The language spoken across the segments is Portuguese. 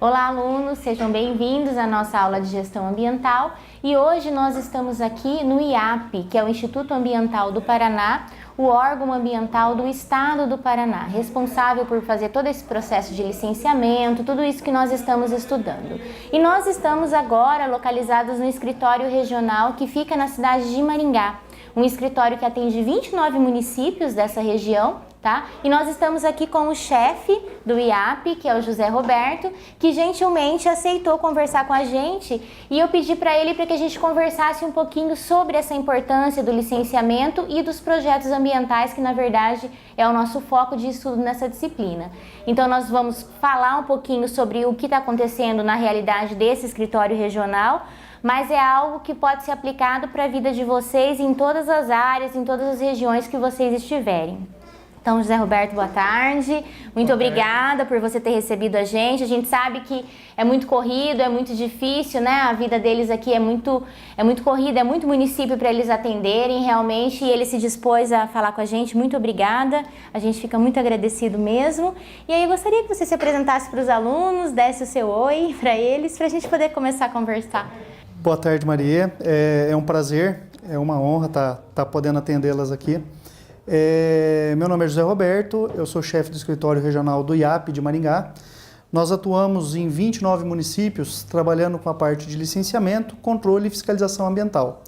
Olá, alunos, sejam bem-vindos à nossa aula de gestão ambiental e hoje nós estamos aqui no IAP, que é o Instituto Ambiental do Paraná, o órgão ambiental do Estado do Paraná, responsável por fazer todo esse processo de licenciamento, tudo isso que nós estamos estudando. E nós estamos agora localizados no escritório regional que fica na cidade de Maringá, um escritório que atende 29 municípios dessa região. Tá? E nós estamos aqui com o chefe do IAP, que é o José Roberto, que gentilmente aceitou conversar com a gente e eu pedi para ele para que a gente conversasse um pouquinho sobre essa importância do licenciamento e dos projetos ambientais, que na verdade é o nosso foco de estudo nessa disciplina. Então nós vamos falar um pouquinho sobre o que está acontecendo na realidade desse escritório regional, mas é algo que pode ser aplicado para a vida de vocês em todas as áreas, em todas as regiões que vocês estiverem. Então, José Roberto, boa tarde. Muito obrigada por você ter recebido a gente. A gente sabe que é muito corrido, é muito difícil, né? A vida deles aqui é muito corrida, é muito município para eles atenderem realmente. E ele se dispôs a falar com a gente. Muito obrigada. A gente fica muito agradecido mesmo. E aí eu gostaria que você se apresentasse para os alunos, desse o seu oi para eles, para a gente poder começar a conversar. Boa tarde, Maria. É um prazer, é uma honra estar podendo atendê-las aqui. Meu nome é José Roberto, eu sou chefe do escritório regional do IAP de Maringá. Nós atuamos em 29 municípios, trabalhando com a parte de licenciamento, controle e fiscalização ambiental.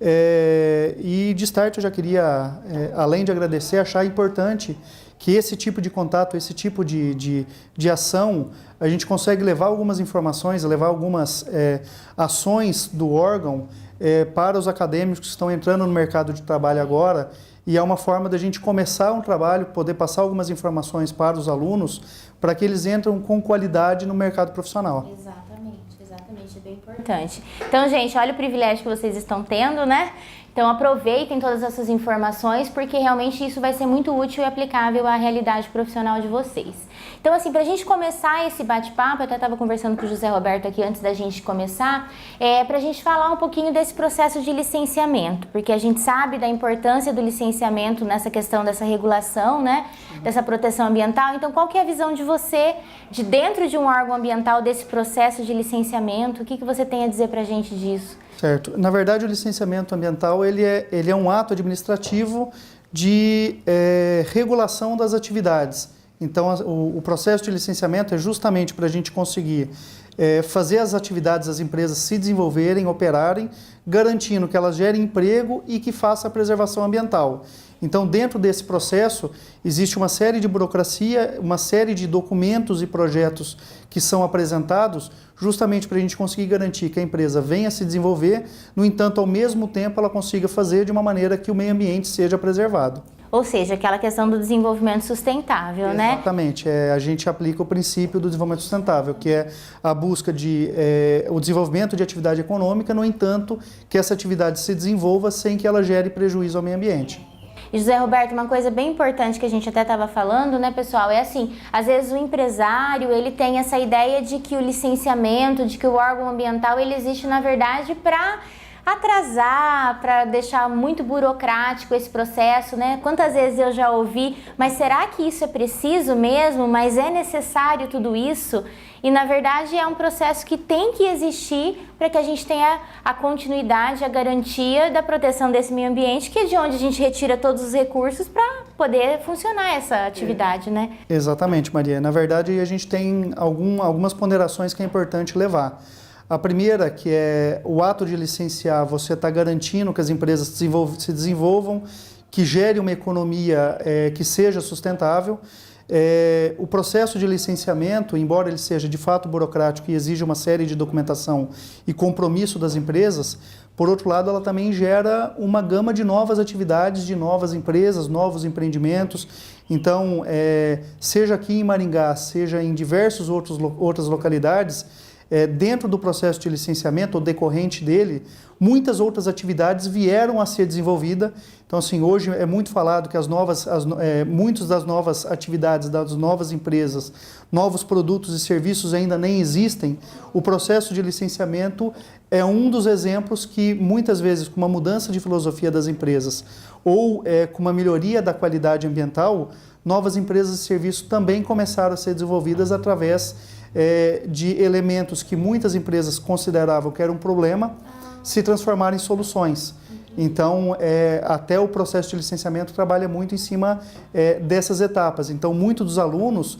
E de start eu já queria, além de agradecer, achar importante que esse tipo de contato, esse tipo de ação, a gente consegue levar algumas informações, levar algumas ações do órgão para os acadêmicos que estão entrando no mercado de trabalho agora. E é uma forma da gente começar um trabalho, poder passar algumas informações para os alunos, para que eles entrem com qualidade no mercado profissional. Exatamente, é bem importante. Então, gente, olha o privilégio que vocês estão tendo, né? Então, aproveitem todas essas informações, porque realmente isso vai ser muito útil e aplicável à realidade profissional de vocês. Então, assim, para a gente começar esse bate-papo, eu até estava conversando com o José Roberto aqui antes da gente começar, para a gente falar um pouquinho desse processo de licenciamento, porque a gente sabe da importância do licenciamento nessa questão dessa regulação, né, dessa proteção ambiental. Então, qual que é a visão de você, de dentro de um órgão ambiental, desse processo de licenciamento? O que você tem a dizer para a gente disso? Certo. Na verdade, o licenciamento ambiental ele é um ato administrativo de regulação das atividades. Então, o processo de licenciamento é justamente para a gente conseguir fazer as atividades das empresas se desenvolverem, operarem, garantindo que elas gerem emprego e que faça a preservação ambiental. Então, dentro desse processo, existe uma série de burocracia, uma série de documentos e projetos que são apresentados justamente para a gente conseguir garantir que a empresa venha se desenvolver, no entanto, ao mesmo tempo, ela consiga fazer de uma maneira que o meio ambiente seja preservado. Ou seja, aquela questão do desenvolvimento sustentável, né? Exatamente. A gente aplica o princípio do desenvolvimento sustentável, que é a busca de o desenvolvimento de atividade econômica, no entanto, que essa atividade se desenvolva sem que ela gere prejuízo ao meio ambiente. E José Roberto, uma coisa bem importante que a gente até estava falando, né, pessoal, é assim, às vezes o empresário, ele tem essa ideia de que o licenciamento, de que o órgão ambiental, ele existe, na verdade, para atrasar, para deixar muito burocrático esse processo, né? Quantas vezes eu já ouvi, mas será que isso é preciso mesmo? Mas é necessário tudo isso? E na verdade é um processo que tem que existir para que a gente tenha a continuidade, a garantia da proteção desse meio ambiente, que é de onde a gente retira todos os recursos para poder funcionar essa atividade, né? Exatamente, Maria. Na verdade, a gente tem algumas ponderações que é importante levar. A primeira, que é o ato de licenciar, você está garantindo que as empresas se desenvolvam, que gere uma economia que seja sustentável. O processo de licenciamento, embora ele seja de fato burocrático e exija uma série de documentação e compromisso das empresas, por outro lado, ela também gera uma gama de novas atividades, de novas empresas, novos empreendimentos. Então, seja aqui em Maringá, seja em diversas outras localidades, dentro do processo de licenciamento ou decorrente dele, muitas outras atividades vieram a ser desenvolvidas. Então, assim, hoje é muito falado que muitas das novas atividades, das novas empresas, novos produtos e serviços ainda nem existem. O processo de licenciamento é um dos exemplos que, muitas vezes, com uma mudança de filosofia das empresas ou com uma melhoria da qualidade ambiental, novas empresas e serviços também começaram a ser desenvolvidas através de elementos que muitas empresas consideravam que era um problema se transformar em soluções. Então, até o processo de licenciamento trabalha muito em cima dessas etapas. Então, muitos dos alunos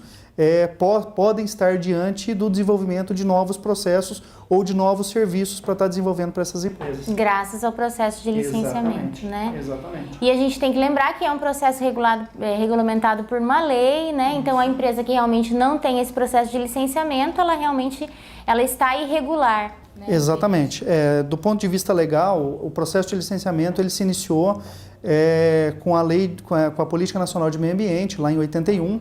podem estar diante do desenvolvimento de novos processos ou de novos serviços para estar desenvolvendo para essas empresas. Graças ao processo de licenciamento, né? Exatamente. E a gente tem que lembrar que é um processo regulamentado por uma lei, né? Então, a empresa que realmente não tem esse processo de licenciamento, ela está irregular. Né? Exatamente. Do ponto de vista legal, o processo de licenciamento ele se iniciou com a lei, com a Política Nacional de Meio Ambiente, lá em 81,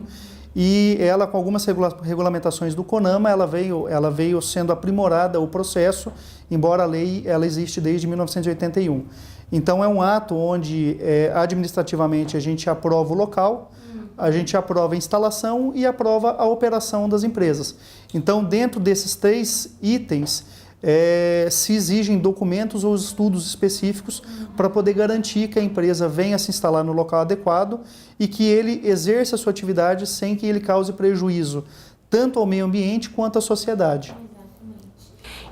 e ela, com algumas regulamentações do CONAMA, ela veio sendo aprimorada o processo, embora a lei ela existe desde 1981. Então, é um ato onde, administrativamente, a gente aprova o local, a gente aprova a instalação e aprova a operação das empresas. Então, dentro desses 3 itens, se exigem documentos ou estudos específicos para poder garantir que a empresa venha se instalar no local adequado e que ele exerça a sua atividade sem que ele cause prejuízo tanto ao meio ambiente quanto à sociedade.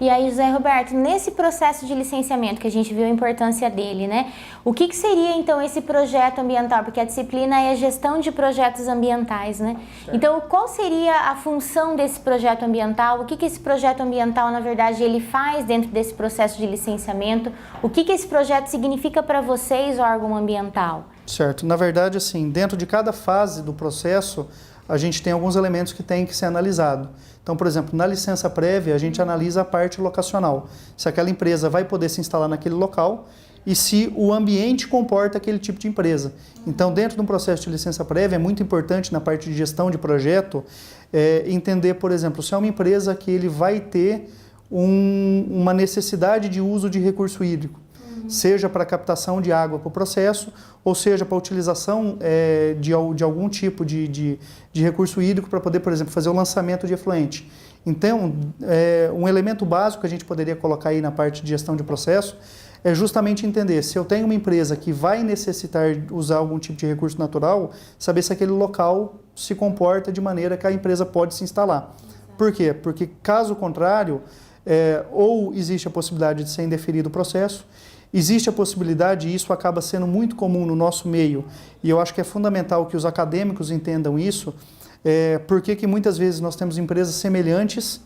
E aí, José Roberto, nesse processo de licenciamento que a gente viu a importância dele, né? O que seria então esse projeto ambiental? Porque a disciplina é a gestão de projetos ambientais, né? Certo. Então, qual seria a função desse projeto ambiental? O que esse projeto ambiental, na verdade, ele faz dentro desse processo de licenciamento? O que esse projeto significa para vocês, órgão ambiental? Certo. Na verdade, assim, dentro de cada fase do processo, a gente tem alguns elementos que têm que ser analisados. Então, por exemplo, na licença prévia, a gente analisa a parte locacional. Se aquela empresa vai poder se instalar naquele local e se o ambiente comporta aquele tipo de empresa. Então, dentro de um processo de licença prévia, é muito importante na parte de gestão de projeto, entender, por exemplo, se é uma empresa que ele vai ter uma necessidade de uso de recurso hídrico, seja para captação de água para o processo, ou seja para a utilização de algum tipo de recurso hídrico para poder, por exemplo, fazer o lançamento de efluente. Então, um elemento básico que a gente poderia colocar aí na parte de gestão de processo é justamente entender se eu tenho uma empresa que vai necessitar usar algum tipo de recurso natural, saber se aquele local se comporta de maneira que a empresa pode se instalar. Por quê? Porque, caso contrário, ou existe a possibilidade de ser indeferido o processo, existe a possibilidade, e isso acaba sendo muito comum no nosso meio, e eu acho que é fundamental que os acadêmicos entendam isso, porque muitas vezes nós temos empresas semelhantes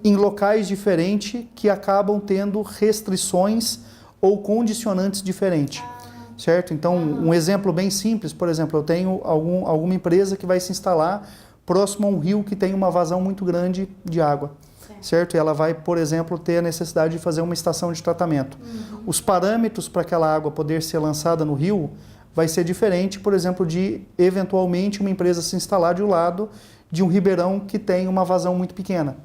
em locais diferentes que acabam tendo restrições ou condicionantes diferentes, certo? Então, um exemplo bem simples, por exemplo, eu tenho alguma empresa que vai se instalar próximo a um rio que tem uma vazão muito grande de água. Certo? E ela vai, por exemplo, ter a necessidade de fazer uma estação de tratamento. Os parâmetros para aquela água poder ser lançada no rio vai ser diferente, por exemplo, de eventualmente uma empresa se instalar de um lado de um ribeirão que tem uma vazão muito pequena.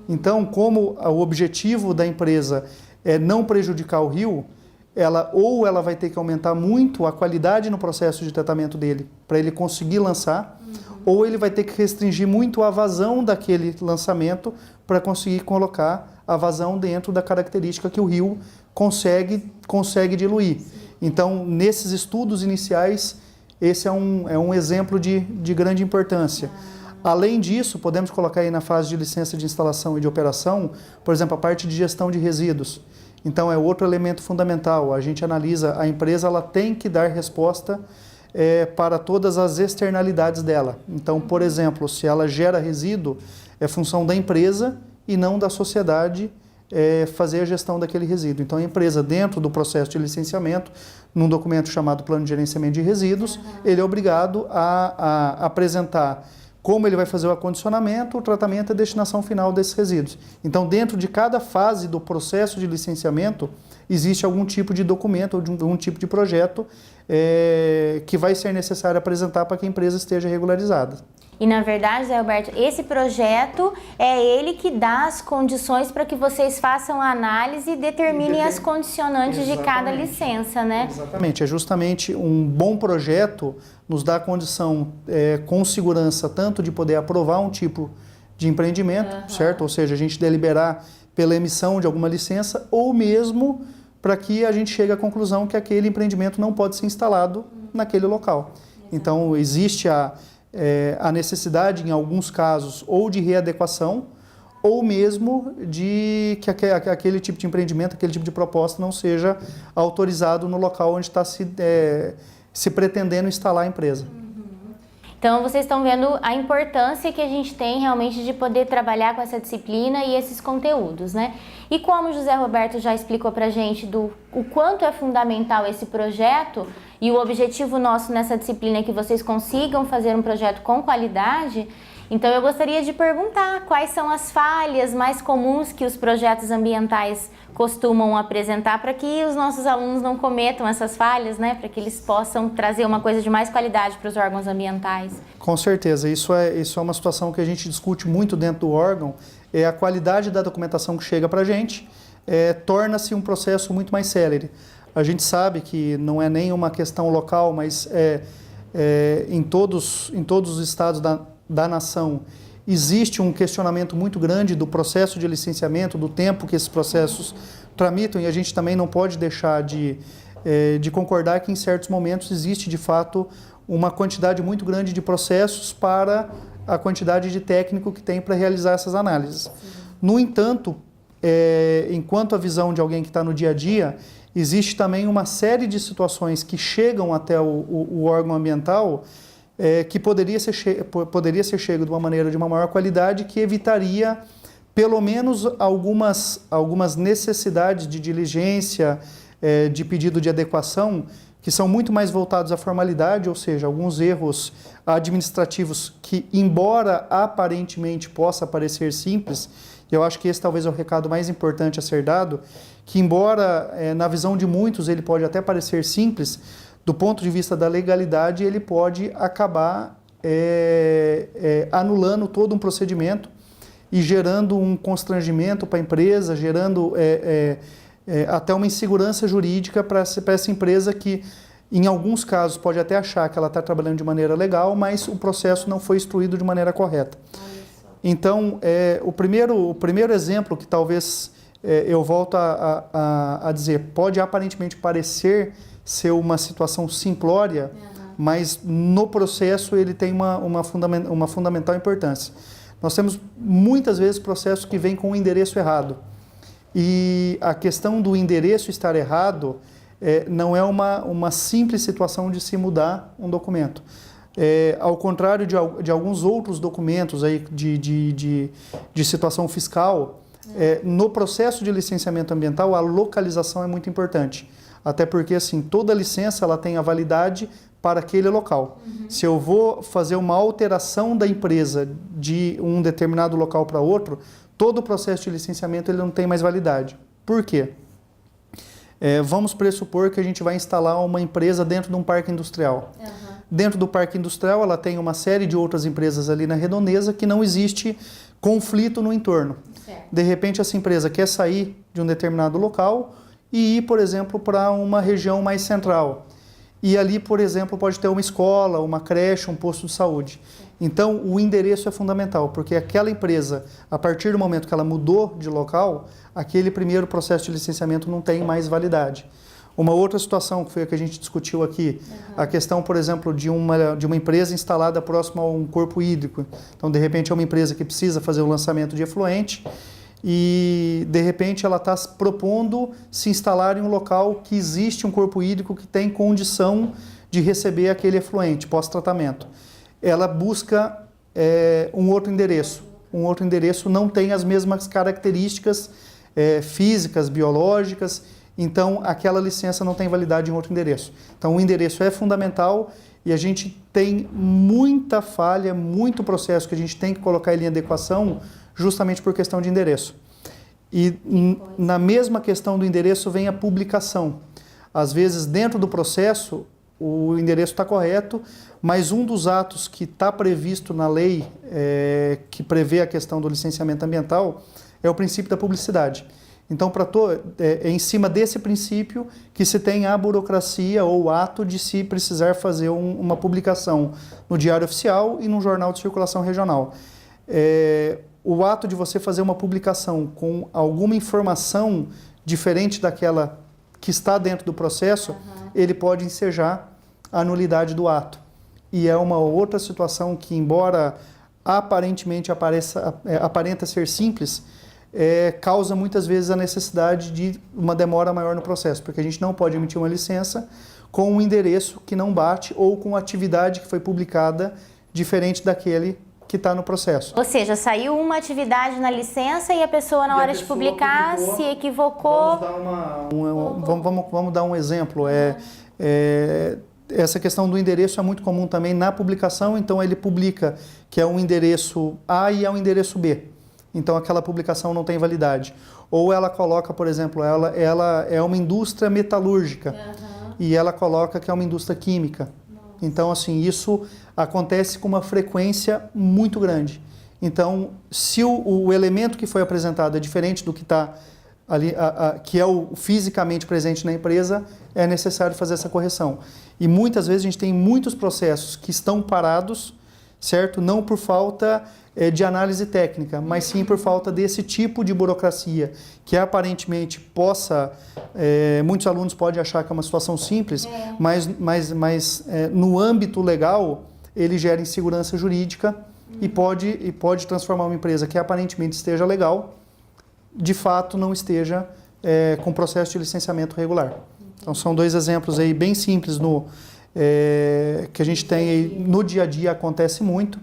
Então, como o objetivo da empresa é não prejudicar o rio, ela vai ter que aumentar muito a qualidade no processo de tratamento dele para ele conseguir lançar, ou ele vai ter que restringir muito a vazão daquele lançamento para conseguir colocar a vazão dentro da característica que o rio consegue diluir. Então, nesses estudos iniciais, esse é um exemplo de grande importância. Além disso, podemos colocar aí na fase de licença de instalação e de operação, por exemplo, a parte de gestão de resíduos. Então, é outro elemento fundamental. A gente analisa, a empresa ela tem que dar resposta para todas as externalidades dela. Então, por exemplo, se ela gera resíduo, é função da empresa e não da sociedade fazer a gestão daquele resíduo. Então, a empresa, dentro do processo de licenciamento, num documento chamado Plano de Gerenciamento de Resíduos, ele é obrigado a apresentar como ele vai fazer o acondicionamento, o tratamento e a destinação final desses resíduos. Então, dentro de cada fase do processo de licenciamento, existe algum tipo de documento ou de algum tipo de projeto que vai ser necessário apresentar para que a empresa esteja regularizada. E, na verdade, Zé Roberto, esse projeto é ele que dá as condições para que vocês façam a análise e determinem as condicionantes de cada licença, né? Exatamente. É justamente um bom projeto nos dá a condição com segurança tanto de poder aprovar um tipo de empreendimento, certo? Ou seja, a gente deliberar pela emissão de alguma licença ou mesmo para que a gente chegue à conclusão que aquele empreendimento não pode ser instalado naquele local. Então, existe a necessidade, em alguns casos, ou de readequação, ou mesmo de que aquele tipo de empreendimento, aquele tipo de proposta não seja autorizado no local onde está se pretendendo instalar a empresa. Então, vocês estão vendo a importância que a gente tem realmente de poder trabalhar com essa disciplina e esses conteúdos, né? E como o José Roberto já explicou pra gente o quanto é fundamental esse projeto e o objetivo nosso nessa disciplina é que vocês consigam fazer um projeto com qualidade, então eu gostaria de perguntar quais são as falhas mais comuns que os projetos ambientais costumam apresentar para que os nossos alunos não cometam essas falhas, né? Para que eles possam trazer uma coisa de mais qualidade para os órgãos ambientais. Com certeza, isso é uma situação que a gente discute muito dentro do órgão, é a qualidade da documentação que chega para a gente, torna-se um processo muito mais célere. A gente sabe que não é nem uma questão local, mas em todos os estados da nação existe um questionamento muito grande do processo de licenciamento, do tempo que esses processos tramitam, e a gente também não pode deixar de concordar que em certos momentos existe de fato uma quantidade muito grande de processos para a quantidade de técnico que tem para realizar essas análises. No entanto, enquanto a visão de alguém que está no dia a dia, existe também uma série de situações que chegam até o órgão ambiental que poderia ser chego de uma maneira de uma maior qualidade, que evitaria pelo menos algumas necessidades de diligência, de pedido de adequação, que são muito mais voltados à formalidade, ou seja, alguns erros administrativos que, embora aparentemente possa parecer simples, eu acho que esse talvez é o recado mais importante a ser dado, que embora na visão de muitos ele pode até parecer simples, do ponto de vista da legalidade ele pode acabar anulando todo um procedimento e gerando um constrangimento para a empresa, gerando até uma insegurança jurídica para essa empresa que, em alguns casos, pode até achar que ela está trabalhando de maneira legal, mas o processo não foi instruído de maneira correta. Então, o primeiro exemplo que talvez eu volto a dizer, pode aparentemente parecer ser uma situação simplória, mas no processo ele tem uma fundamental importância. Nós temos muitas vezes processos que vêm com o endereço errado. E a questão do endereço estar errado não é uma simples situação de se mudar um documento. Ao contrário de alguns outros documentos aí de situação fiscal, no processo de licenciamento ambiental a localização é muito importante. Até porque assim, toda licença ela tem a validade para aquele local. Se eu vou fazer uma alteração da empresa de um determinado local para outro, todo o processo de licenciamento ele não tem mais validade. Por quê? Vamos pressupor que a gente vai instalar uma empresa dentro de um parque industrial. Dentro do parque industrial ela tem uma série de outras empresas ali na redondeza que não existe conflito no entorno. De repente essa empresa quer sair de um determinado local e ir, por exemplo, para uma região mais central. E ali, por exemplo, pode ter uma escola, uma creche, um posto de saúde. Então, o endereço é fundamental, porque aquela empresa, a partir do momento que ela mudou de local, aquele primeiro processo de licenciamento não tem mais validade. Uma outra situação, que foi a que a gente discutiu aqui, a questão, por exemplo, de uma empresa instalada próximo a um corpo hídrico. Então, de repente, é uma empresa que precisa fazer o lançamento de efluente, e de repente ela está propondo se instalar em um local que existe um corpo hídrico que tem condição de receber aquele efluente pós-tratamento. Ela busca um outro endereço. Um outro endereço não tem as mesmas características físicas, biológicas, então aquela licença não tem validade em outro endereço. Então o endereço é fundamental e a gente tem muita falha, muito processo que a gente tem que colocar ele em adequação justamente por questão de endereço. E na mesma questão do endereço vem a publicação. Às vezes, dentro do processo, o endereço está correto, mas um dos atos que está previsto na lei, que prevê a questão do licenciamento ambiental, é o princípio da publicidade. Então, é em cima desse princípio que se tem a burocracia ou o ato de se precisar fazer uma publicação no Diário Oficial e no Jornal de Circulação Regional. O ato de você fazer uma publicação com alguma informação diferente daquela que está dentro do processo, ele pode ensejar a nulidade do ato. E é uma outra situação que, embora aparentemente aparenta ser simples, causa muitas vezes a necessidade de uma demora maior no processo, porque a gente não pode emitir uma licença com um endereço que não bate ou com atividade que foi publicada diferente daquele que está no processo. Ou seja, saiu uma atividade na licença e a pessoa na hora de publicar se equivocou. Vamos dar um exemplo. Essa questão do endereço é muito comum também na publicação, então ele publica que é um endereço A e é um endereço B. Então aquela publicação não tem validade. Ou ela coloca, por exemplo, ela é uma indústria metalúrgica e ela coloca que é uma indústria química. Então, assim, isso acontece com uma frequência muito grande. Então, se o elemento que foi apresentado é diferente do que está ali, que é o fisicamente presente na empresa, é necessário fazer essa correção. E muitas vezes a gente tem muitos processos que estão parados, certo? Não por falta de análise técnica, mas sim por falta desse tipo de burocracia, que aparentemente muitos alunos podem achar que é uma situação simples, mas no âmbito legal ele gera insegurança jurídica e pode transformar uma empresa que aparentemente esteja legal, de fato não esteja com processo de licenciamento regular. Então são dois exemplos aí bem simples que a gente tem aí, no dia a dia acontece muito.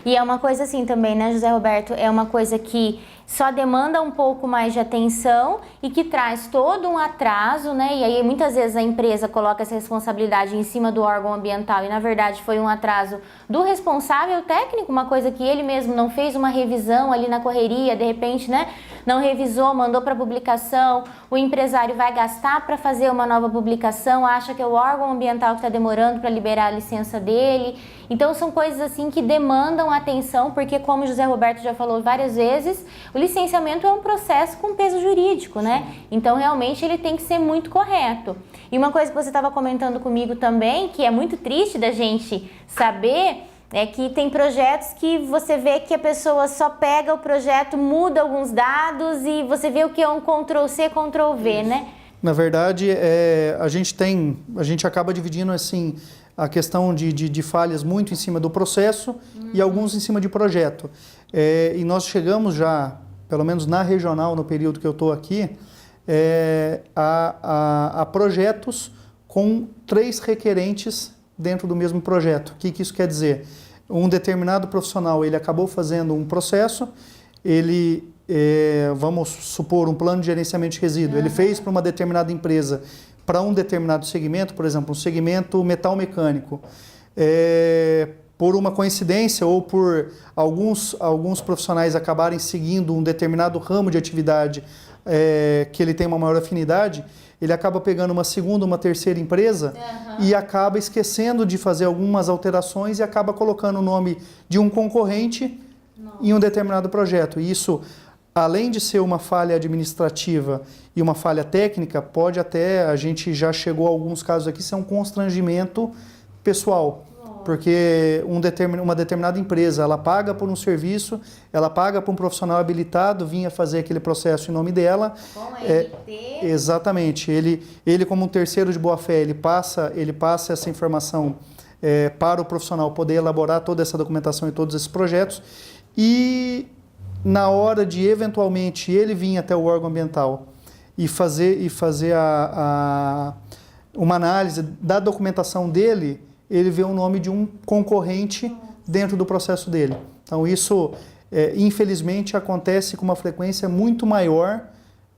E é uma coisa assim também, né, José Roberto? É uma coisa que só demanda um pouco mais de atenção e que traz todo um atraso, né? E aí muitas vezes a empresa coloca essa responsabilidade em cima do órgão ambiental e na verdade foi um atraso do responsável técnico, uma coisa que ele mesmo não fez uma revisão ali na correria, de repente, né? Não revisou, mandou para publicação, o empresário vai gastar para fazer uma nova publicação, acha que é o órgão ambiental que está demorando para liberar a licença dele. Então são coisas assim que demandam atenção, porque como o José Roberto já falou várias vezes, o licenciamento é um processo com peso jurídico, né? Então realmente ele tem que ser muito correto. E uma coisa que você estava comentando comigo também, que é muito triste da gente saber, é que tem projetos que você vê que a pessoa só pega o projeto, muda alguns dados e você vê o que é um Ctrl+C, Ctrl+V, né? Na verdade, a gente acaba dividindo assim a questão de falhas muito em cima do processo e alguns em cima de projeto. E nós chegamos já, pelo menos na regional, no período que eu estou aqui, a projetos com 3 requerentes dentro do mesmo projeto. O que isso quer dizer? Um determinado profissional, ele acabou fazendo um processo, vamos supor, um plano de gerenciamento de resíduo, ele fez para uma determinada empresa, para um determinado segmento, por exemplo, um segmento metal mecânico. Por uma coincidência ou por alguns profissionais acabarem seguindo um determinado ramo de atividade que ele tem uma maior afinidade, ele acaba pegando uma segunda, uma terceira empresa e acaba esquecendo de fazer algumas alterações e acaba colocando o nome de um concorrente em um determinado projeto. E isso, além de ser uma falha administrativa e uma falha técnica, pode até, a gente já chegou a alguns casos aqui, ser um constrangimento pessoal. Porque uma determinada empresa, ela paga por um serviço, ela paga para um profissional habilitado, vinha fazer aquele processo em nome dela. Com a RT. Exatamente. Ele como um terceiro de boa-fé, ele passa essa informação para o profissional poder elaborar toda essa documentação e todos esses projetos. E na hora de, eventualmente, ele vir até o órgão ambiental e fazer uma análise da documentação dele, ele vê o nome de um concorrente dentro do processo dele. Então isso, infelizmente, acontece com uma frequência muito maior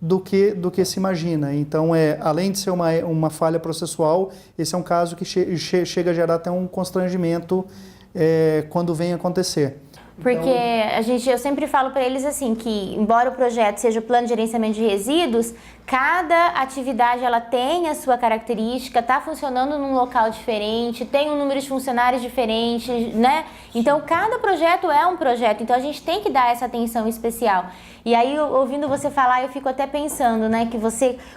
do que se imagina. Então, além de ser uma falha processual, esse é um caso que chega a gerar até um constrangimento quando vem acontecer. Porque eu sempre falo para eles assim, que embora o projeto seja o plano de gerenciamento de resíduos, cada atividade ela tem a sua característica, está funcionando num local diferente, tem um número de funcionários diferente, né? Então cada projeto é um projeto, então a gente tem que dar essa atenção especial. E aí, ouvindo você falar, eu fico até pensando, né, que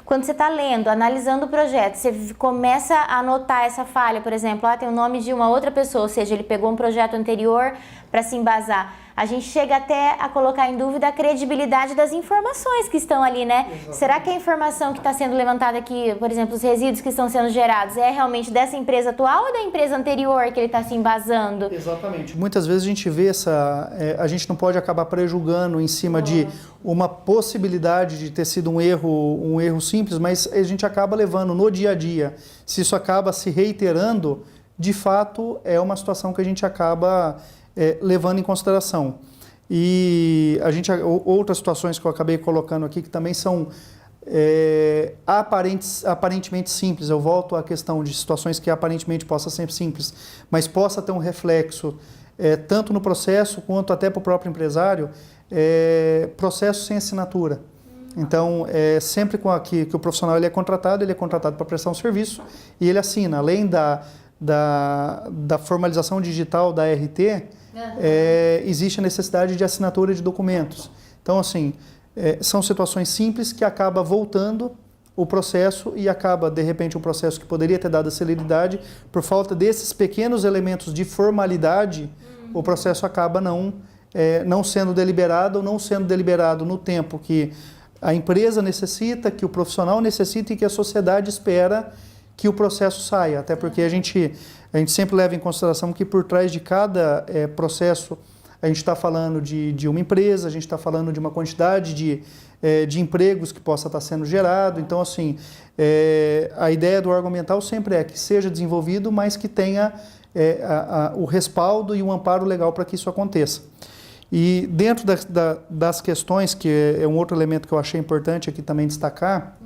quando você está lendo, analisando o projeto, você começa a notar essa falha, por exemplo, tem o nome de uma outra pessoa, ou seja, ele pegou um projeto anterior para se embasar. a gente chega até a colocar em dúvida a credibilidade das informações que estão ali, né? Exatamente. Será que a informação que está sendo levantada aqui, por exemplo, os resíduos que estão sendo gerados, é realmente dessa empresa atual ou da empresa anterior que ele está se embasando? Exatamente. Muitas vezes a gente vê a gente não pode acabar prejulgando em cima de uma possibilidade de ter sido um erro simples, mas a gente acaba levando no dia a dia. Se isso acaba se reiterando, de fato é uma situação que a gente acaba levando em consideração. E outras situações que eu acabei colocando aqui que também são aparentemente simples. Eu volto à questão de situações que aparentemente possam ser simples, mas possa ter um reflexo tanto no processo quanto até para o próprio empresário, processo sem assinatura. Então, sempre que o profissional ele é contratado para prestar um serviço e ele assina. Além da formalização digital da RT, existe a necessidade de assinatura de documentos. Então, assim, são situações simples que acaba voltando o processo e acaba, de repente, um processo que poderia ter dado celeridade, por falta desses pequenos elementos de formalidade, o processo acaba não sendo deliberado ou não sendo deliberado no tempo que a empresa necessita, que o profissional necessita e que a sociedade espera que o processo saia. Até porque a gente sempre leva em consideração que por trás de cada processo a gente está falando de uma empresa, a gente está falando de uma quantidade de empregos que possa estar sendo gerado. Então, assim, a ideia do órgão ambiental sempre é que seja desenvolvido, mas que tenha o respaldo e um amparo legal para que isso aconteça. E dentro das questões, que é um outro elemento que eu achei importante aqui também destacar,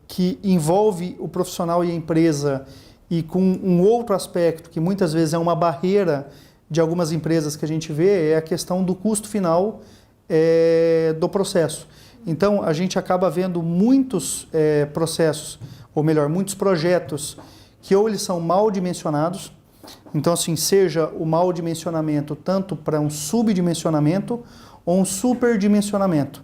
que envolve o profissional e a empresa, e com um outro aspecto que muitas vezes é uma barreira de algumas empresas que a gente vê, é a questão do custo final do processo. Então, a gente acaba vendo muitos processos, ou melhor, muitos projetos que ou eles são mal dimensionados. Então, assim, seja o mal dimensionamento tanto para um subdimensionamento ou um superdimensionamento.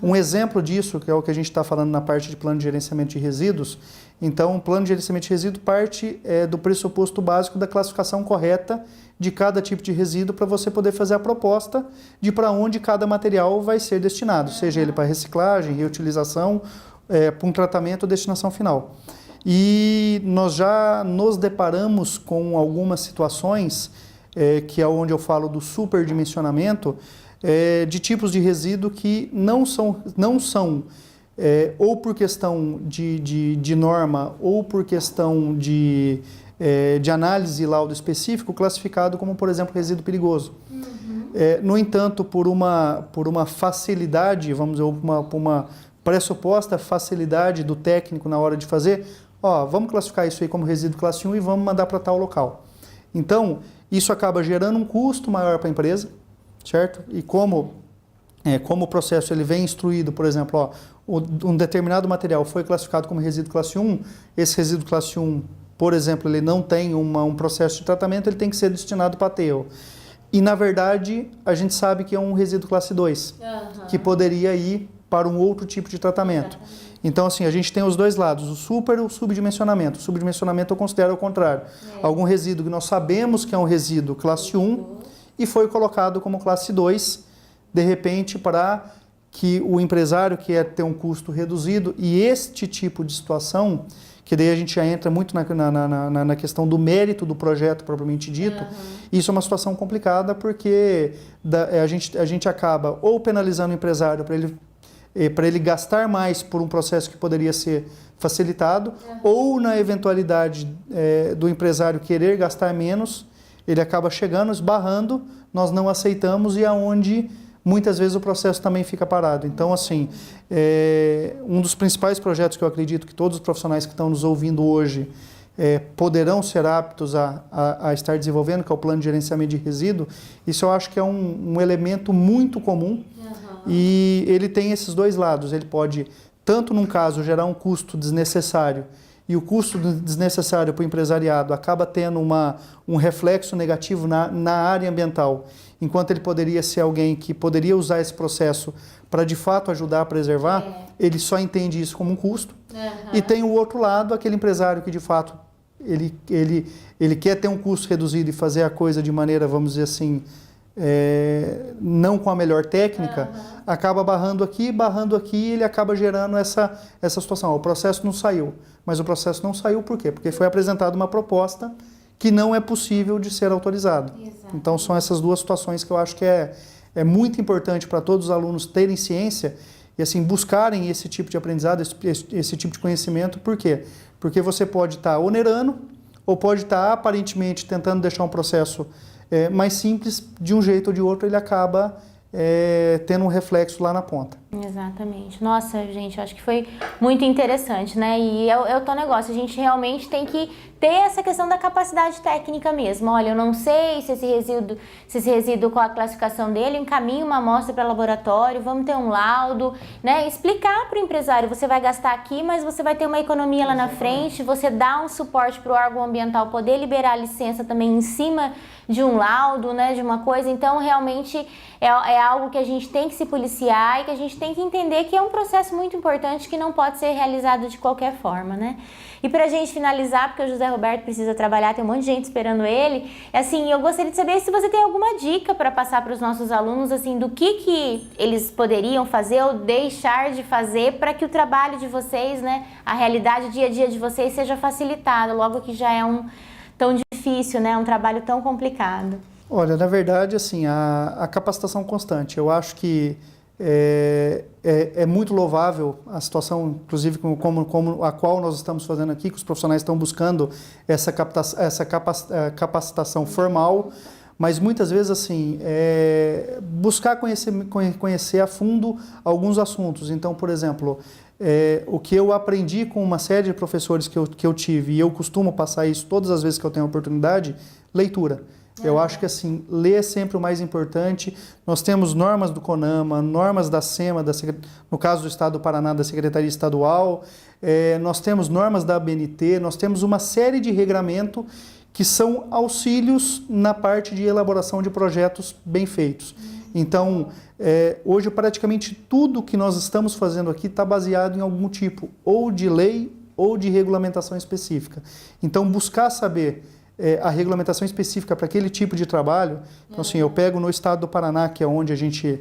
Um exemplo disso, que é o que a gente está falando na parte de plano de gerenciamento de resíduos, então, o plano de gerenciamento de resíduo parte do pressuposto básico da classificação correta de cada tipo de resíduo para você poder fazer a proposta de para onde cada material vai ser destinado, seja ele para reciclagem, reutilização, para um tratamento ou destinação final. E nós já nos deparamos com algumas situações, que é onde eu falo do superdimensionamento, de tipos de resíduo que não são ou por questão de norma ou por questão de análise e laudo específico, classificado como, por exemplo, resíduo perigoso. No entanto, por uma facilidade, vamos dizer, por uma pressuposta facilidade do técnico na hora de fazer, vamos classificar isso aí como resíduo classe 1 e vamos mandar para tal local. Então, isso acaba gerando um custo maior para a empresa, certo? E como o processo ele vem instruído, por exemplo, um determinado material foi classificado como resíduo classe 1, esse resíduo classe 1, por exemplo, ele não tem um processo de tratamento, ele tem que ser destinado para aterro. E, na verdade, a gente sabe que é um resíduo classe 2, que poderia ir para um outro tipo de tratamento. Então, assim, a gente tem os dois lados, o super e o subdimensionamento. O subdimensionamento eu considero ao contrário. Algum resíduo que nós sabemos que é um resíduo classe 1 e foi colocado como classe 2, de repente, para que o empresário quer ter um custo reduzido. E este tipo de situação, que daí a gente já entra muito na questão do mérito do projeto propriamente dito, isso é uma situação complicada porque a gente acaba ou penalizando o empresário para ele gastar mais por um processo que poderia ser facilitado, ou na eventualidade do empresário querer gastar menos, ele acaba chegando, esbarrando, nós não aceitamos e é onde muitas vezes o processo também fica parado. Então, assim, um dos principais projetos que eu acredito que todos os profissionais que estão nos ouvindo hoje poderão ser aptos a estar desenvolvendo, que é o plano de gerenciamento de resíduo, isso eu acho que é um elemento muito comum. E ele tem esses dois lados. Ele pode, tanto num caso, gerar um custo desnecessário, e o custo desnecessário para o empresariado acaba tendo um reflexo negativo na área ambiental, enquanto ele poderia ser alguém que poderia usar esse processo para de fato ajudar a preservar, ele só entende isso como um custo. E tem o outro lado, aquele empresário que de fato ele quer ter um custo reduzido e fazer a coisa de maneira, vamos dizer assim, não com a melhor técnica, acaba barrando aqui, ele acaba gerando essa situação. O processo não saiu, mas o processo não saiu por quê? Porque foi apresentada uma proposta que não é possível de ser autorizada. Então são essas duas situações que eu acho que é muito importante para todos os alunos terem ciência e assim buscarem esse tipo de aprendizado, esse tipo de conhecimento. Por quê? Porque você pode estar onerando ou pode estar aparentemente tentando deixar um processo mais simples, de um jeito ou de outro ele acaba tendo um reflexo lá na ponta. Exatamente. Nossa, gente, eu acho que foi muito interessante, né? E é o teu negócio, a gente realmente tem que ter essa questão da capacidade técnica mesmo. Olha, eu não sei se esse resíduo qual a classificação dele, encaminha uma amostra para laboratório, vamos ter um laudo, né? Explicar para o empresário, você vai gastar aqui, mas você vai ter uma economia lá na frente, você dá um suporte para o órgão ambiental poder liberar a licença também em cima de um laudo, né? De uma coisa. Então, realmente é algo que a gente tem que se policiar e que a gente tem que entender que é um processo muito importante que não pode ser realizado de qualquer forma, né? E pra gente finalizar, porque o José Roberto precisa trabalhar, tem um monte de gente esperando ele, assim, eu gostaria de saber se você tem alguma dica para passar para os nossos alunos, assim, do que eles poderiam fazer ou deixar de fazer para que o trabalho de vocês, né, a realidade, o dia a dia de vocês seja facilitado, logo que já é tão difícil, né, um trabalho tão complicado. Olha, na verdade, assim, a capacitação constante, eu acho que é muito louvável a situação, inclusive como a qual nós estamos fazendo aqui, que os profissionais estão buscando essa capacitação formal, mas muitas vezes assim, buscar conhecer a fundo alguns assuntos. Então, por exemplo, o que eu aprendi com uma série de professores que eu tive, e eu costumo passar isso todas as vezes que eu tenho oportunidade, leitura. Eu acho que assim, ler é sempre o mais importante. Nós temos normas do CONAMA, normas da SEMA, no caso do Estado do Paraná, da Secretaria Estadual, nós temos normas da ABNT, nós temos uma série de regramento que são auxílios na parte de elaboração de projetos bem feitos. Então, hoje praticamente tudo que nós estamos fazendo aqui está baseado em algum tipo, ou de lei ou de regulamentação específica. Então, buscar saber a regulamentação específica para aquele tipo de trabalho. Então, assim, eu pego no estado do Paraná, que é onde a gente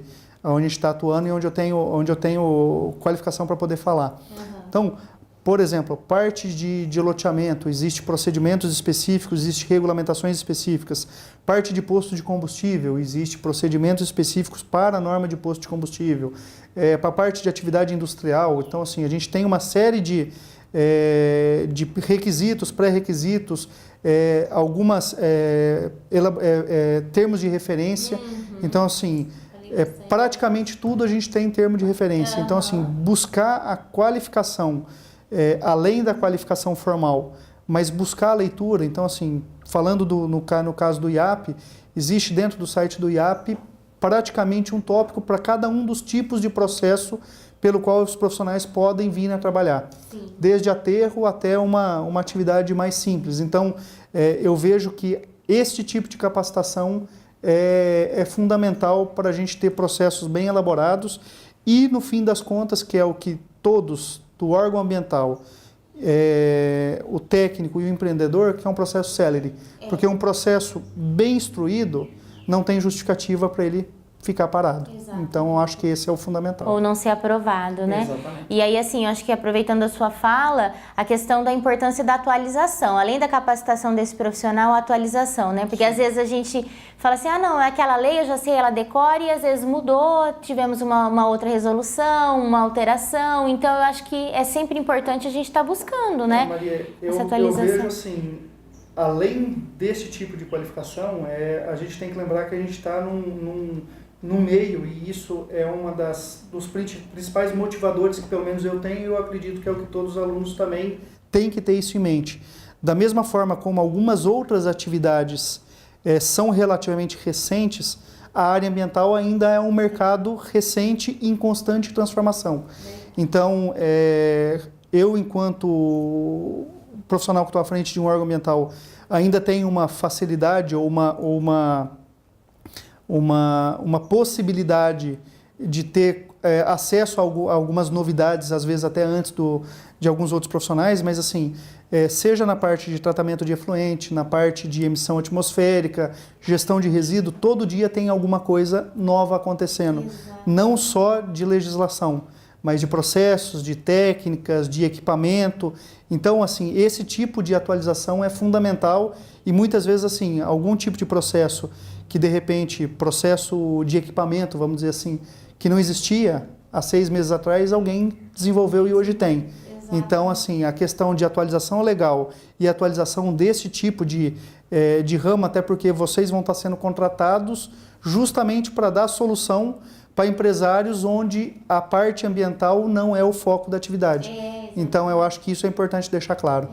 está atuando e onde eu tenho qualificação para poder falar. Então, por exemplo, parte de loteamento, existe procedimentos específicos, existe regulamentações específicas. Parte de posto de combustível, existe procedimentos específicos para a norma de posto de combustível. Para a parte de atividade industrial, então, assim, a gente tem uma série de requisitos, pré-requisitos, algumas termos de referência. Então, assim, praticamente tudo a gente tem em termo de referência. Então, assim, buscar a qualificação, além da qualificação formal, mas buscar a leitura. Então, assim, falando no caso do IAP, existe dentro do site do IAP praticamente um tópico para cada um dos tipos de processo pelo qual os profissionais podem vir a trabalhar. Sim. Desde aterro até uma atividade mais simples. Então, eu vejo que este tipo de capacitação é fundamental para a gente ter processos bem elaborados e, no fim das contas, que é o que todos, do órgão ambiental, o técnico e o empreendedor, que é um processo célere. Porque um processo bem instruído não tem justificativa para ele ficar parado. Exato. Então, eu acho que esse é o fundamental. Ou não ser aprovado, né? Exatamente. E aí, assim, eu acho que aproveitando a sua fala, a questão da importância da atualização. Além da capacitação desse profissional, a atualização, né? Porque às vezes a gente fala assim, não, é aquela lei, eu já sei, ela decora, e às vezes mudou, tivemos uma outra resolução, uma alteração. Então, eu acho que é sempre importante a gente estar buscando, né? Maria, essa atualização. Eu vejo assim, além desse tipo de qualificação, a gente tem que lembrar que a gente está no meio, e isso é uma dos principais motivadores que pelo menos eu tenho, e eu acredito que é o que todos os alunos também têm que ter isso em mente. Da mesma forma como algumas outras atividades são relativamente recentes, a área ambiental ainda é um mercado recente e em constante transformação. Então, eu, enquanto profissional que estou à frente de um órgão ambiental, ainda tenho uma facilidade ou uma possibilidade de ter acesso a algumas novidades, às vezes até antes de alguns outros profissionais, mas assim, seja na parte de tratamento de efluente, na parte de emissão atmosférica, gestão de resíduo, todo dia tem alguma coisa nova acontecendo. Exato. Não só de legislação, mas de processos, de técnicas, de equipamento. Então, assim, esse tipo de atualização é fundamental e muitas vezes, assim, algum tipo de processo que, de repente, processo de equipamento, vamos dizer assim, que não existia há 6 meses atrás, alguém desenvolveu e hoje tem. Exato. Então, assim, a questão de atualização legal e atualização desse tipo de ramo, até porque vocês vão estar sendo contratados justamente para dar solução para empresários onde a parte ambiental não é o foco da atividade. Então, eu acho que isso é importante deixar claro.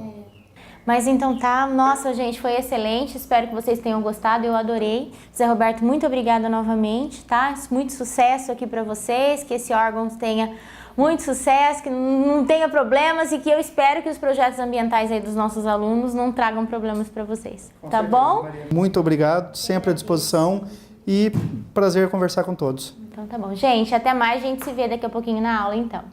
Mas então tá, nossa gente, foi excelente, espero que vocês tenham gostado, eu adorei. Zé Roberto, muito obrigada novamente, tá? Muito sucesso aqui para vocês, que esse órgão tenha muito sucesso, que não tenha problemas e que eu espero que os projetos ambientais aí dos nossos alunos não tragam problemas para vocês, tá bom? Muito obrigado, sempre à disposição e prazer conversar com todos. Então tá bom. Gente, até mais, a gente se vê daqui a pouquinho na aula então.